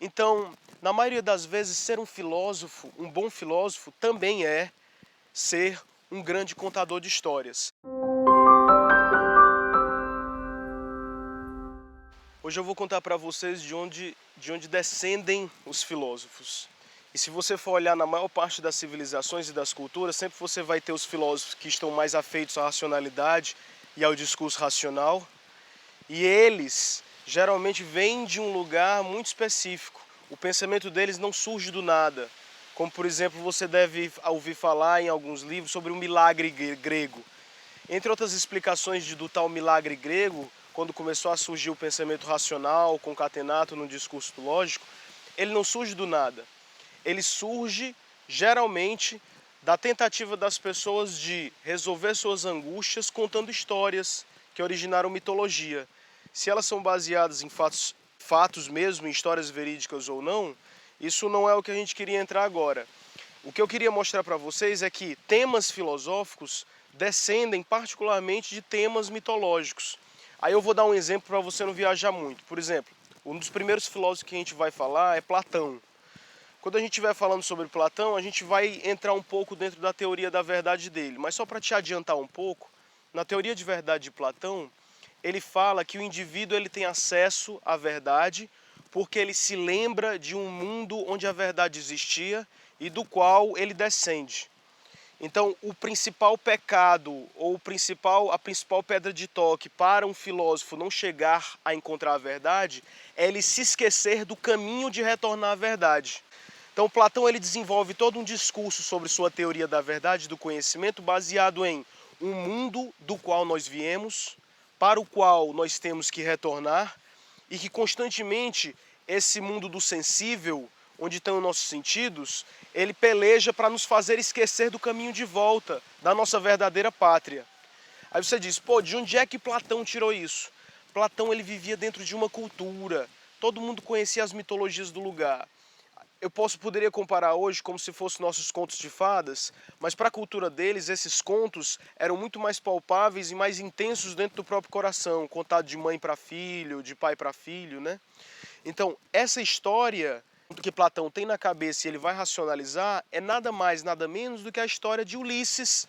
Então, na maioria das vezes, ser um filósofo, um bom filósofo, também é ser um grande contador de histórias. Hoje eu vou contar para vocês de onde descendem os filósofos. E se você for olhar na maior parte das civilizações e das culturas, sempre você vai ter os filósofos que estão mais afeitos à racionalidade e ao discurso racional. E eles geralmente vêm de um lugar muito específico. O pensamento deles não surge do nada. Como, por exemplo, você deve ouvir falar em alguns livros sobre o milagre grego. Entre outras explicações do tal milagre grego, quando começou a surgir o pensamento racional, concatenato no discurso lógico, ele não surge do nada. Ele surge, geralmente, da tentativa das pessoas de resolver suas angústias contando histórias que originaram mitologia. Se elas são baseadas em fatos mesmo, em histórias verídicas ou não, isso não é o que a gente queria entrar agora. O que eu queria mostrar para vocês é que temas filosóficos descendem particularmente de temas mitológicos. Aí eu vou dar um exemplo para você não viajar muito. Por exemplo, um dos primeiros filósofos que a gente vai falar é Platão. Quando a gente estiver falando sobre Platão, a gente vai entrar um pouco dentro da teoria da verdade dele. Mas só para te adiantar um pouco, na teoria de verdade de Platão, ele fala que o indivíduo ele tem acesso à verdade porque ele se lembra de um mundo onde a verdade existia e do qual ele descende. Então, o principal pecado ou a principal pedra de toque para um filósofo não chegar a encontrar a verdade é ele se esquecer do caminho de retornar à verdade. Então, Platão ele desenvolve todo um discurso sobre sua teoria da verdade, do conhecimento, baseado em um mundo do qual nós viemos, para o qual nós temos que retornar, e que constantemente esse mundo do sensível, onde estão os nossos sentidos, ele peleja para nos fazer esquecer do caminho de volta, da nossa verdadeira pátria. Aí você diz, pô, de onde é que Platão tirou isso? Platão ele vivia dentro de uma cultura, todo mundo conhecia as mitologias do lugar. Poderia comparar hoje como se fossem nossos contos de fadas, mas para a cultura deles, esses contos eram muito mais palpáveis e mais intensos dentro do próprio coração, contado de mãe para filho, de pai para filho, né? Então, essa história que Platão tem na cabeça e ele vai racionalizar é nada mais, nada menos do que a história de Ulisses,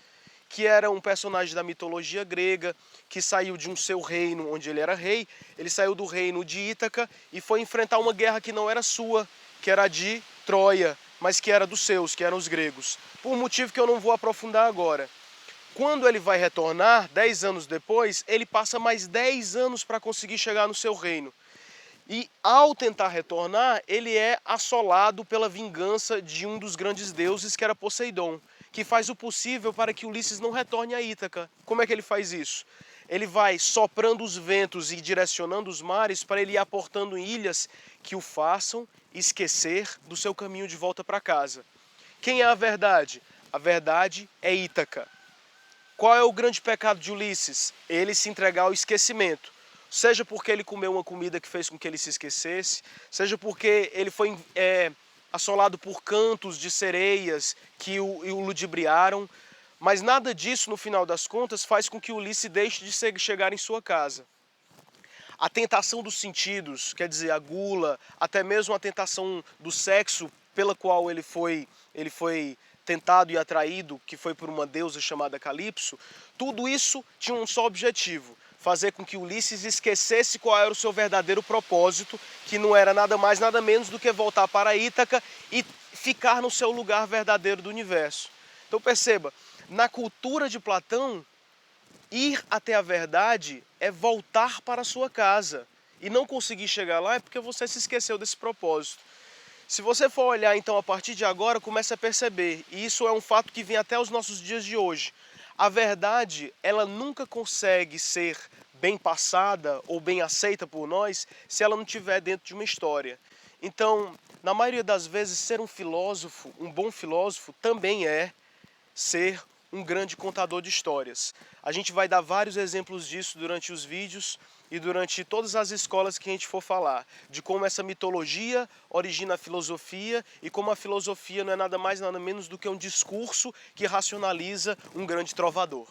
que era um personagem da mitologia grega, que saiu de um seu reino onde ele era rei, ele saiu do reino de Ítaca e foi enfrentar uma guerra que não era sua, que era de Troia, mas que era dos seus, que eram os gregos. Por um motivo que eu não vou aprofundar agora. Quando ele vai retornar, 10 anos depois, ele passa mais 10 anos para conseguir chegar no seu reino. E ao tentar retornar, ele é assolado pela vingança de um dos grandes deuses, que era Poseidon, que faz o possível para que Ulisses não retorne a Ítaca. Como é que ele faz isso? Ele vai soprando os ventos e direcionando os mares para ele ir aportando em ilhas que o façam esquecer do seu caminho de volta para casa. Quem é a verdade? A verdade é Ítaca. Qual é o grande pecado de Ulisses? Ele se entregar ao esquecimento. Seja porque ele comeu uma comida que fez com que ele se esquecesse, seja porque ele foi assolado por cantos de sereias que o ludibriaram, mas nada disso, no final das contas, faz com que Ulisses deixe de chegar em sua casa. A tentação dos sentidos, quer dizer, a gula, até mesmo a tentação do sexo pela qual ele foi tentado e atraído, que foi por uma deusa chamada Calipso, tudo isso tinha um só objetivo: fazer com que Ulisses esquecesse qual era o seu verdadeiro propósito, que não era nada mais, nada menos do que voltar para Ítaca e ficar no seu lugar verdadeiro do universo. Então perceba, na cultura de Platão, ir até a verdade é voltar para a sua casa. E não conseguir chegar lá é porque você se esqueceu desse propósito. Se você for olhar então a partir de agora, comece a perceber, e isso é um fato que vem até os nossos dias de hoje. A verdade, ela nunca consegue ser bem passada ou bem aceita por nós se ela não estiver dentro de uma história. Então, na maioria das vezes, ser um filósofo, um bom filósofo, também é ser um grande contador de histórias. A gente vai dar vários exemplos disso durante os vídeos e durante todas as escolas que a gente for falar, de como essa mitologia origina a filosofia e como a filosofia não é nada mais nada menos do que um discurso que racionaliza um grande trovador.